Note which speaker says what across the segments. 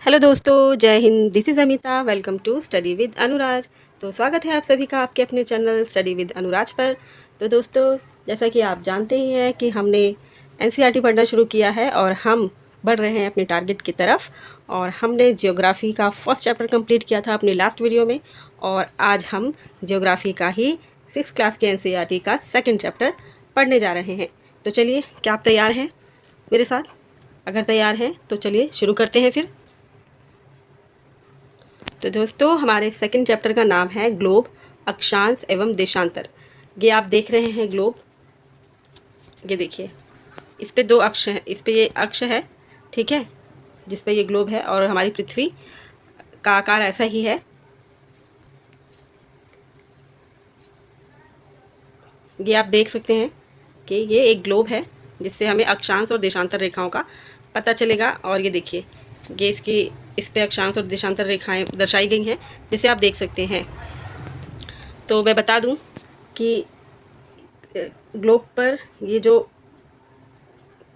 Speaker 1: Hello दोस्तों, जय हिंद। This is Amita. Welcome to study with Anuraj. तो स्वागत है आप सभी का आपके अपने चैनल स्टडी विद अनुराज पर। तो दोस्तों, जैसा कि आप जानते ही हैं कि हमने एनसीईआरटी पढ़ना शुरू किया है और हम बढ़ रहे हैं अपने टारगेट की तरफ। और हमने जियोग्राफ़ी का फर्स्ट चैप्टर कंप्लीट किया था अपनी लास्ट वीडियो में, और आज हम जियोग्राफ़ी का ही 6th क्लास के एनसीईआरटी का सेकेंड चैप्टर पढ़ने जा रहे हैं। तो चलिए, क्या आप तैयार हैं मेरे साथ? अगर तैयार हैं तो चलिए शुरू करते हैं फिर। तो दोस्तों, हमारे सेकंड चैप्टर का नाम है ग्लोब, अक्षांश एवं देशांतर। ये आप देख रहे हैं ग्लोब, ये देखिए, इस पे दो अक्ष हैं, इस पे ये अक्ष है, ठीक है, जिस पे ये ग्लोब है, और हमारी पृथ्वी का आकार ऐसा ही है। ये आप देख सकते हैं कि ये एक ग्लोब है जिससे हमें अक्षांश और देशांतर रेखाओं का पता चलेगा। और ये देखिए, ये इस पे अक्षांश और देशांतर रेखाएं दर्शाई गई हैं, जिसे आप देख सकते हैं। तो मैं बता दूं कि ग्लोब पर ये जो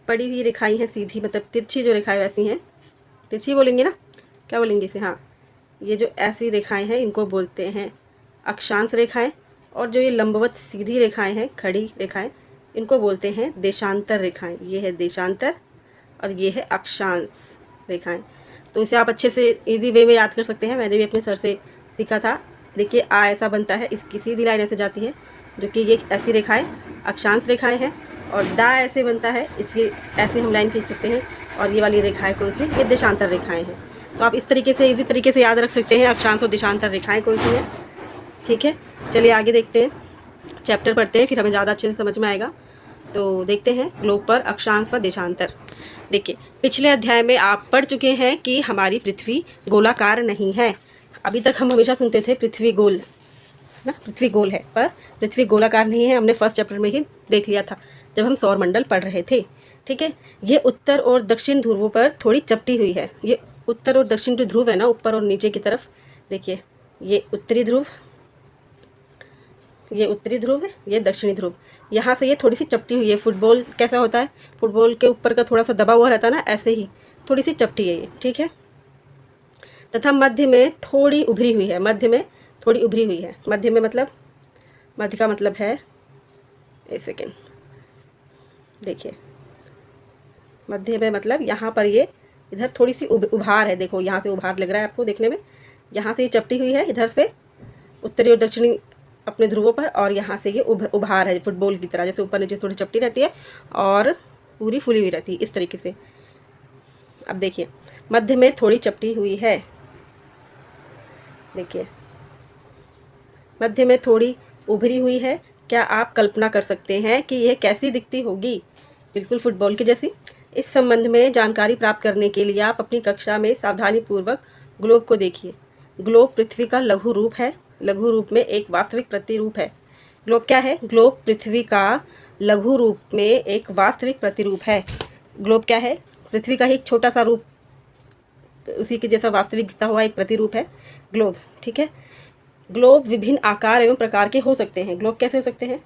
Speaker 1: पड़ी हुई रेखाएं हैं, सीधी मतलब तिरछी जो रेखाएं वैसी हैं, तिरछी बोलेंगे ना, क्या बोलेंगे इसे? हाँ, ये जो ऐसी रेखाएं हैं इनको बोलते हैं अक्षांश रेखाएं, और जो ये लंबवत सीधी रेखाएं हैं, खड़ी रेखाएं, इनको बोलते हैं देशांतर रेखाएं। ये है देशांतर और ये है अक्षांश रेखाएं। तो इसे आप अच्छे से इजी वे में याद कर सकते हैं। मैंने भी अपने सर से सीखा था। देखिए, आ ऐसा बनता है, इसकी सीधी लाइन ऐसे जाती है, जो कि ये ऐसी रेखाएं अक्षांश रेखाएं हैं, और दा ऐसे बनता है, इसकी ऐसे हम लाइन खींच सकते हैं, और ये वाली रेखाएं कौन सी? ये देशांतर रेखाएं हैं। तो आप इस तरीके से इजी तरीके से याद रख सकते हैं अक्षांश और देशांतर रेखाएं कौन सी हैं। ठीक है, चलिए आगे देखते हैं, चैप्टर पढ़ते हैं, फिर हमें ज़्यादा अच्छे से समझ में आएगा। तो देखते हैं ग्लोब पर अक्षांश व देशांतर। देखिए, पिछले अध्याय में आप पढ़ चुके हैं कि हमारी पृथ्वी गोलाकार नहीं है। अभी तक हम हमेशा सुनते थे पृथ्वी गोल ना, पृथ्वी गोल है, पर पृथ्वी गोलाकार नहीं है। हमने फर्स्ट चैप्टर में ही देख लिया था जब हम सौरमंडल पढ़ रहे थे। ठीक है, ये उत्तर और दक्षिण ध्रुवों पर थोड़ी चपटी हुई है। ये उत्तर और दक्षिण जो ध्रुव है ना, ऊपर और नीचे की तरफ, देखिए, ये उत्तरी ध्रुव, ये उत्तरी ध्रुव है, ये दक्षिणी ध्रुव। यहाँ से ये थोड़ी सी चपटी हुई है। फुटबॉल कैसा होता है, फुटबॉल के ऊपर का थोड़ा सा दबा हुआ रहता है ना, ऐसे ही थोड़ी सी चपटी है ये। ठीक है, तथा मध्य में थोड़ी उभरी हुई है। मध्य में थोड़ी उभरी हुई है। मध्य में मतलब, मध्य का मतलब है, एक सेकेंड, देखिए, मध्य में मतलब यहाँ पर ये इधर थोड़ी सी उभार है। देखो, यहाँ से उभार लग रहा है आपको देखने में। यहाँ से ये चपटी हुई है इधर से उत्तरी और दक्षिणी अपने ध्रुवों पर, और यहाँ से ये उभार है फुटबॉल की तरह, जैसे ऊपर नीचे थोड़ी चपटी रहती है और पूरी फुली हुई रहती है, इस तरीके से। अब देखिए, मध्य में थोड़ी चपटी हुई है, देखिए, मध्य में थोड़ी उभरी हुई है। क्या आप कल्पना कर सकते हैं कि यह कैसी दिखती होगी? बिल्कुल फुटबॉल की जैसी। इस संबंध में जानकारी प्राप्त करने के लिए आप अपनी कक्षा में सावधानीपूर्वक ग्लोब को देखिए। ग्लोब पृथ्वी का लघु रूप है, लघु रूप में एक वास्तविक प्रतिरूप है। ग्लोब क्या है? ग्लोब पृथ्वी का लघु रूप में एक वास्तविक प्रतिरूप है। ग्लोब क्या है? पृथ्वी का ही एक छोटा सा रूप, उसी के जैसा वास्तविक दिखता हुआ एक प्रतिरूप है ग्लोब। ठीक है, ग्लोब विभिन्न आकार एवं प्रकार के हो सकते हैं। ग्लोब कैसे हो सकते हैं?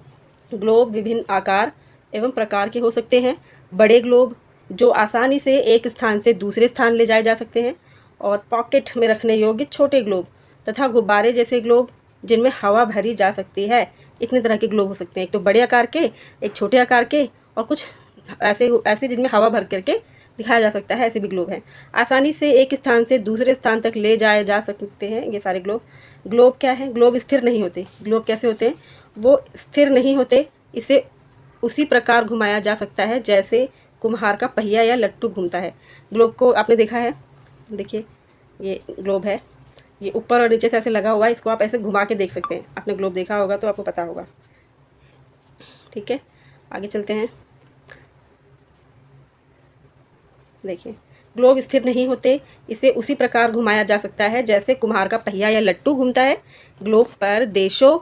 Speaker 1: ग्लोब विभिन्न आकार एवं प्रकार के हो सकते हैं। बड़े ग्लोब जो आसानी से एक स्थान से दूसरे स्थान ले जाए जा सकते हैं, और पॉकेट में रखने योग्य छोटे ग्लोब, तथा गुब्बारे जैसे ग्लोब जिनमें हवा भरी जा सकती है। इतने तरह के ग्लोब हो सकते हैं, एक तो बड़े आकार के, एक छोटे आकार के, और कुछ ऐसे जिनमें हवा भर करके दिखाया जा सकता है, ऐसे भी ग्लोब हैं। आसानी से एक स्थान से दूसरे स्थान तक ले जाए जा सकते हैं ये सारे ग्लोब। ग्लोब क्या है? ग्लोब स्थिर नहीं होते। ग्लोब कैसे होते हैं? वो स्थिर नहीं होते। इसे उसी प्रकार घुमाया जा सकता है जैसे कुम्हार का पहिया या लट्टू घूमता है। ग्लोब को आपने देखा है, देखिए, ये ग्लोब है, ये ऊपर और नीचे से ऐसे लगा हुआ है। इसको आप ऐसे घुमा के देख सकते हैं। आपने ग्लोब देखा होगा तो आपको पता होगा। ठीक है, आगे चलते हैं। देखिए, ग्लोब स्थिर नहीं होते। इसे उसी प्रकार घुमाया जा सकता है जैसे कुम्हार का पहिया या लट्टू घूमता है। ग्लोब पर देशों,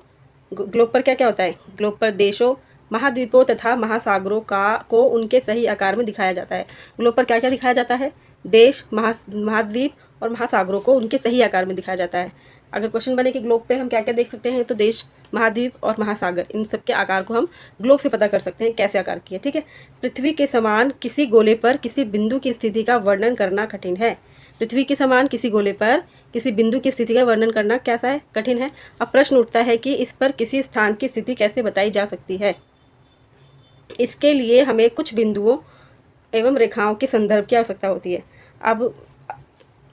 Speaker 1: ग्लोब पर क्या क्या होता है? ग्लोब पर देशों, महाद्वीपों तथा महासागरों को उनके सही आकार में दिखाया जाता है। ग्लोब पर क्या क्या दिखाया जाता है? देश, महाद्वीप और महासागरों को उनके सही आकार में दिखाया जाता है। अगर क्वेश्चन बने कि ग्लोब पे हम क्या क्या देख सकते हैं, तो देश, महाद्वीप और महासागर, इन सब के आकार को हम ग्लोब से पता कर सकते हैं कैसे आकार की है। ठीक है। पृथ्वी के समान किसी गोले पर किसी बिंदु की स्थिति का वर्णन करना कठिन है। पृथ्वी के समान किसी गोले पर किसी बिंदु की स्थिति का वर्णन करना कैसा है, कठिन है। अब प्रश्न उठता है कि इस पर किसी स्थान की स्थिति कैसे बताई जा सकती है। इसके लिए हमें कुछ बिंदुओं एवं रेखाओं के संदर्भ की आवश्यकता होती है। अब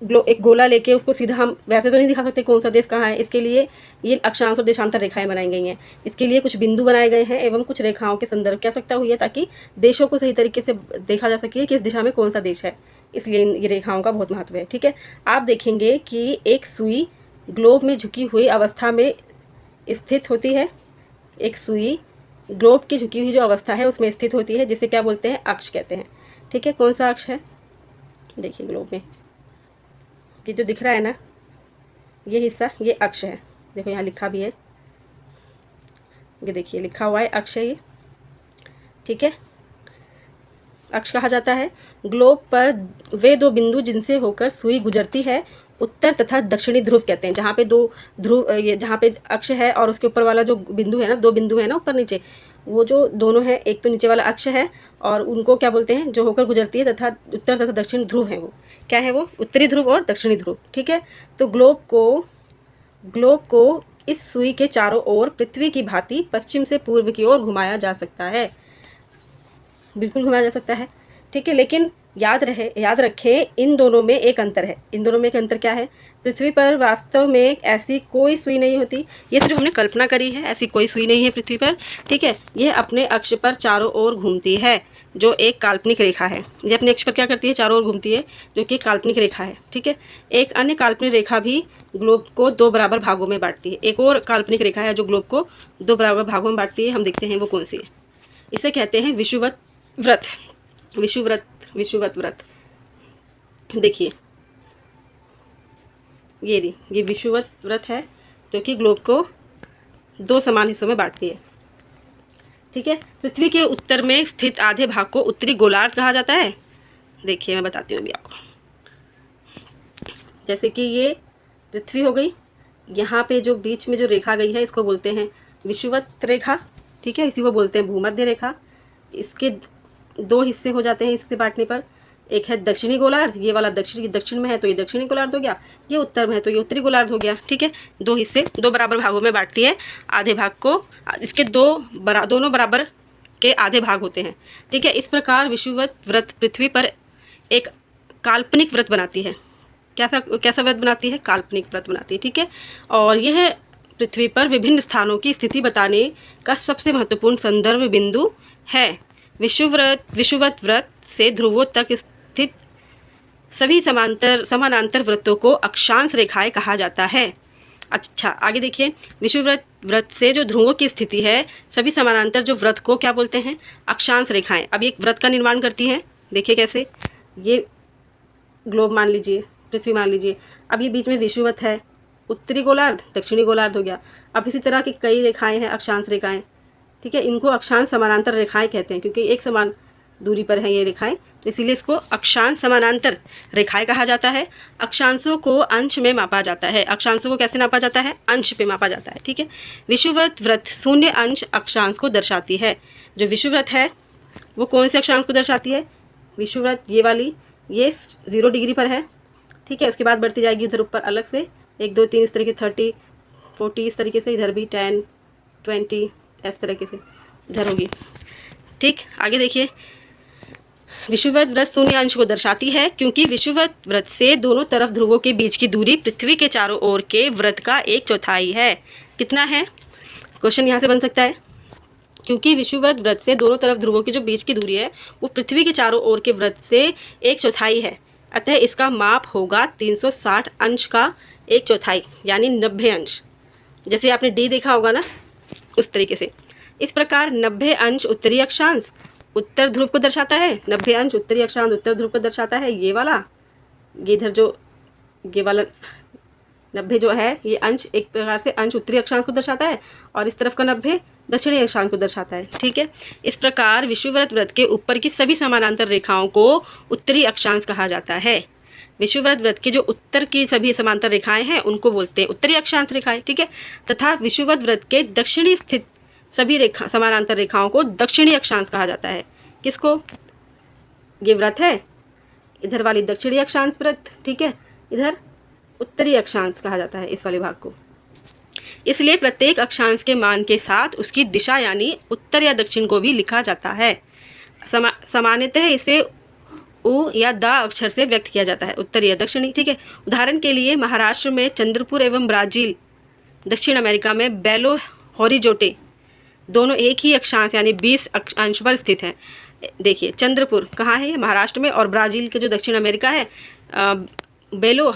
Speaker 1: एक गोला लेके उसको सीधा हम वैसे तो नहीं दिखा सकते कौन सा देश कहाँ है। इसके लिए ये अक्षांश और देशांतर रेखाएं बनाई गई हैं। इसके लिए कुछ बिंदु बनाए गए हैं एवं कुछ रेखाओं के संदर्भ की आवश्यकता हुई है, ताकि देशों को सही तरीके से देखा जा सके कि इस दिशा में कौन सा देश है। इसलिए ये रेखाओं का बहुत महत्व है। ठीक है। आप देखेंगे कि एक सुई ग्लोब में झुकी हुई अवस्था में स्थित होती है। एक सुई ग्लोब की झुकी हुई जो अवस्था है उसमें स्थित होती है, जिसे क्या बोलते हैं, अक्ष कहते हैं। ठीक है। कौन सा अक्ष है, देखिए ग्लोब में ये जो दिख रहा है ना, ये हिस्सा, ये अक्ष है। देखो यहाँ लिखा भी है, ये देखिए लिखा हुआ है, अक्ष है ये। ठीक है। अक्ष कहा जाता है। ग्लोब पर वे दो बिंदु जिनसे होकर सुई गुजरती है, उत्तर तथा दक्षिणी ध्रुव कहते हैं। जहाँ पे दो ध्रुव, ये जहाँ पे अक्ष है और उसके ऊपर वाला जो बिंदु है ना, दो बिंदु है ना ऊपर नीचे, वो जो दोनों है, एक तो नीचे वाला अक्ष है और उनको क्या बोलते हैं, जो होकर गुजरती है, तथा उत्तर तथा दक्षिण ध्रुव है। वो क्या है, वो उत्तरी ध्रुव और दक्षिणी ध्रुव। ठीक है। तो ग्लोब को इस सुई के चारों ओर पृथ्वी की भांति पश्चिम से पूर्व की ओर घुमाया जा सकता है। बिल्कुल घुमाया जा सकता है। ठीक है। लेकिन याद रखें, इन दोनों में एक अंतर है। इन दोनों में एक अंतर क्या है, पृथ्वी पर वास्तव में ऐसी कोई सुई नहीं होती। ये सिर्फ हमने कल्पना करी है, ऐसी कोई सुई नहीं है पृथ्वी पर। ठीक है। ये अपने अक्ष पर चारों ओर घूमती है, जो एक काल्पनिक रेखा है। ये अपने अक्ष पर क्या करती है, चारों ओर घूमती है, जो कि काल्पनिक रेखा है। ठीक है। एक अन्य काल्पनिक रेखा भी ग्लोब को दो बराबर भागों में बांटती है। एक और काल्पनिक रेखा है जो ग्लोब को दो बराबर भागों में बांटती है। हम देखते हैं वो कौन सी है। इसे कहते हैं विषुवत व्रत। विषुवत व्रत देखिए, ये विषुवत व्रत है, जो कि ग्लोब को दो समान हिस्सों में बांटती है। ठीक है। पृथ्वी के उत्तर में स्थित आधे भाग को उत्तरी गोलार्ध कहा जाता है। देखिए मैं बताती हूँ अभी आपको। जैसे कि ये पृथ्वी हो गई, यहाँ पे जो बीच में जो रेखा गई है इसको बोलते हैं विषुवत रेखा। ठीक है। इसी को बोलते हैं भूमध्य रेखा। इसके दो हिस्से हो जाते हैं इससे बांटने पर। एक है दक्षिणी गोलार्ध, ये वाला दक्षिण में है तो ये दक्षिणी गोलार्ध हो गया, ये उत्तर में है तो ये उत्तरी गोलार्ध हो गया। ठीक है। दो हिस्से, दो बराबर भागों में बांटती है। आधे भाग को, इसके दोनों बराबर के आधे भाग होते हैं। ठीक है। इस प्रकार विषुवत व्रत पृथ्वी पर एक काल्पनिक व्रत बनाती है। कैसा व्रत बनाती है, काल्पनिक व्रत बनाती है। ठीक है। और यह पृथ्वी पर विभिन्न स्थानों की स्थिति बताने का सबसे महत्वपूर्ण संदर्भ बिंदु है। विषुवत व्रत से ध्रुवों तक स्थित सभी समानांतर वृत्तों को अक्षांश रेखाएं कहा जाता है। अच्छा, आगे देखिए। विषुवत व्रत से जो ध्रुवों की स्थिति है, सभी समानांतर जो व्रत को क्या बोलते हैं, अक्षांश रेखाएं। अब एक व्रत का निर्माण करती हैं। देखिए कैसे, ये ग्लोब मान लीजिए, पृथ्वी मान लीजिए। अब ये बीच में विषुवत है, उत्तरी गोलार्ध, दक्षिणी गोलार्ध हो गया। अब इसी तरह की कई रेखाएं हैं, अक्षांश रेखाएं। ठीक है। इनको अक्षांश समानांतर रेखाएं कहते हैं, क्योंकि एक समान दूरी पर है ये रेखाएं, तो इसीलिए इसको अक्षांश समानांतर रेखाएं कहा जाता है। अक्षांशों को अंश में मापा जाता है। अक्षांशों को कैसे नापा जाता है, अंश पे मापा जाता है। ठीक है। विषुवत व्रत शून्य अंश अक्षांश को दर्शाती है। जो विषुवत है वो कौन से अक्षांश को दर्शाती है, विषुवत ये वाली, ये 0 डिग्री पर है। ठीक है। उसके बाद बढ़ती जाएगी उधर ऊपर अलग से 1 2 3 इस तरीके 30 40 इस तरीके से, इधर भी 10 20 इस तरीके से इधर होगी। ठीक। आगे देखिए। विषुवत व्रत शून्य अंश को दर्शाती है क्योंकि विषुवत व्रत से दोनों तरफ ध्रुवों के बीच की दूरी पृथ्वी के चारों ओर के व्रत का 1/4 है। कितना है, क्वेश्चन यहाँ से बन सकता है। क्योंकि विषुवत व्रत से दोनों तरफ ध्रुवों की जो बीच की दूरी है वो पृथ्वी के चारों ओर के व्रत से 1/4 है, अतः इसका माप होगा 360 अंश का 1/4 यानी 90 अंश। जैसे आपने डी देखा होगा ना, उस तरीके से। इस प्रकार 90 अंश उत्तरी अक्षांश उत्तर ध्रुव को दर्शाता है। 90 अंश उत्तरी अक्षांश उत्तर ध्रुव को दर्शाता है। ये वाला, ये इधर जो ये वाला 90 जो है, ये अंश एक प्रकार से अंश उत्तरी अक्षांश को दर्शाता है, और इस तरफ का 90 दक्षिणी अक्षांश को दर्शाता है। ठीक है, इस प्रकार विषुववृत्त वृत्त के ऊपर की सभी समानांतर रेखाओं को उत्तरी अक्षांश कहा जाता है। विषुववृत्त वृत्त के जो उत्तर की सभी समांतर रेखाएं हैं उनको बोलते हैं उत्तरी अक्षांश रेखाएं। ठीक है, तथा विषुववृत्त वृत्त के दक्षिणी स्थित सभी रेखा समानांतर रेखाओं को दक्षिणी अक्षांश कहा जाता है। किसको? ये वृत्त है, इधर वाली दक्षिणी अक्षांश वृत्त, ठीक है, इधर उत्तरी अक्षांश कहा जाता है इस वाले भाग को। इसलिए प्रत्येक अक्षांश के मान के साथ उसकी दिशा यानी उत्तर या दक्षिण को भी लिखा जाता है। सामान्यतः इसे उ या द अक्षर से व्यक्त किया जाता है, उत्तरी या दक्षिणी। ठीक है, उदाहरण के लिए महाराष्ट्र में चंद्रपुर एवं ब्राज़ील, दक्षिण अमेरिका में बेलो हॉरिजोटे, दोनों एक ही अक्षांश यानी 20 अंश पर स्थित हैं। देखिए चंद्रपुर कहाँ है? महाराष्ट्र में, और ब्राज़ील के जो दक्षिण अमेरिका है बेलो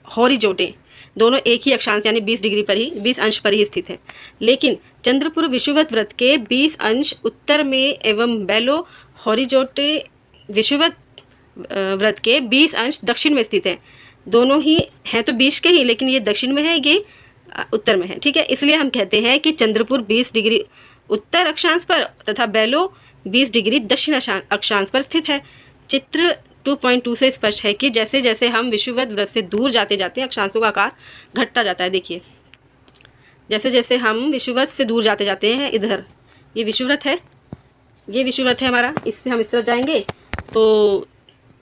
Speaker 1: हॉरिजोटे, दोनों एक ही अक्षांश यानी 20 डिग्री पर ही 20 अंश पर ही स्थित है। लेकिन चंद्रपुर विषुववृत्त वृत्त के 20 अंश उत्तर में एवं बेलो हॉरिजोटे विषुववृत्त वृत्त के 20 अंश दक्षिण में स्थित हैं। दोनों ही हैं तो 20 के ही, लेकिन ये दक्षिण में है, ये उत्तर में है। ठीक है, इसलिए हम कहते हैं कि चंद्रपुर 20 डिग्री उत्तर अक्षांश पर तथा बेलो 20 डिग्री दक्षिण अक्षांश पर स्थित है। चित्र 2.2 से स्पष्ट है कि जैसे जैसे हम विषुववृत्त वृत्त से दूर जाते जाते अक्षांशों का आकार घटता जाता है। देखिए जैसे जैसे हम विषुववृत्त से दूर जाते जाते हैं, इधर ये विषुववृत्त है, ये विषुववृत्त है हमारा, इससे हम इस तरफ जाएंगे तो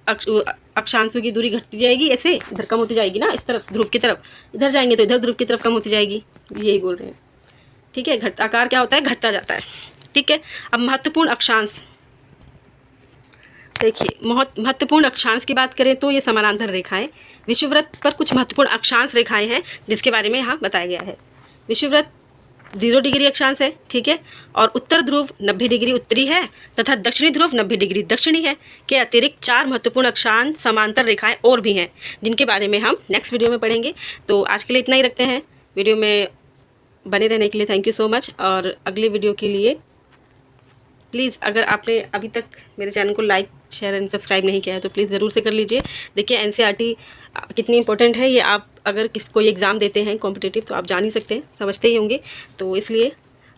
Speaker 1: अक्षांशों की दूरी घटती जाएगी, ऐसे इधर कम होती जाएगी ना, इस तरफ ध्रुव की तरफ, इधर जाएंगे तो इधर ध्रुव की तरफ कम होती जाएगी, यही बोल रहे हैं। ठीक है, आकार क्या होता है? घटता जाता है। ठीक है, अब महत्वपूर्ण अक्षांश देखिए, महत्वपूर्ण अक्षांश की बात करें तो ये समानांतर रेखाएं, विषुववृत्त पर कुछ महत्वपूर्ण अक्षांश रेखाएं हैं जिसके बारे में यहाँ बताया गया है। विषुववृत्त 0 डिग्री अक्षांश है, ठीक है, और उत्तर ध्रुव 90 डिग्री उत्तरी है तथा दक्षिणी ध्रुव 90 डिग्री दक्षिणी है। के अतिरिक्त 4 महत्वपूर्ण अक्षांश समांतर रेखाएं और भी हैं जिनके बारे में हम नेक्स्ट वीडियो में पढ़ेंगे। तो आज के लिए इतना ही रखते हैं। वीडियो में बने रहने के लिए थैंक यू सो मच, और अगले वीडियो के लिए प्लीज़ अगर आपने अभी तक मेरे चैनल को लाइक शेयर एंड सब्सक्राइब नहीं किया है तो प्लीज़ ज़रूर से कर लीजिए। देखिए एनसीईआरटी कितनी इंपॉर्टेंट है, ये आप अगर कोई एग्ज़ाम देते हैं कॉम्पिटिटिव तो आप जान ही सकते हैं, समझते ही होंगे। तो इसलिए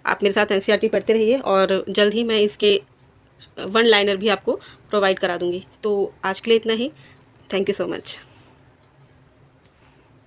Speaker 1: आप मेरे साथ एनसीईआरटी पढ़ते रहिए, और जल्द ही मैं इसके 1 लाइनर भी आपको प्रोवाइड करा दूँगी। तो आज के लिए इतना ही, थैंक यू सो मच।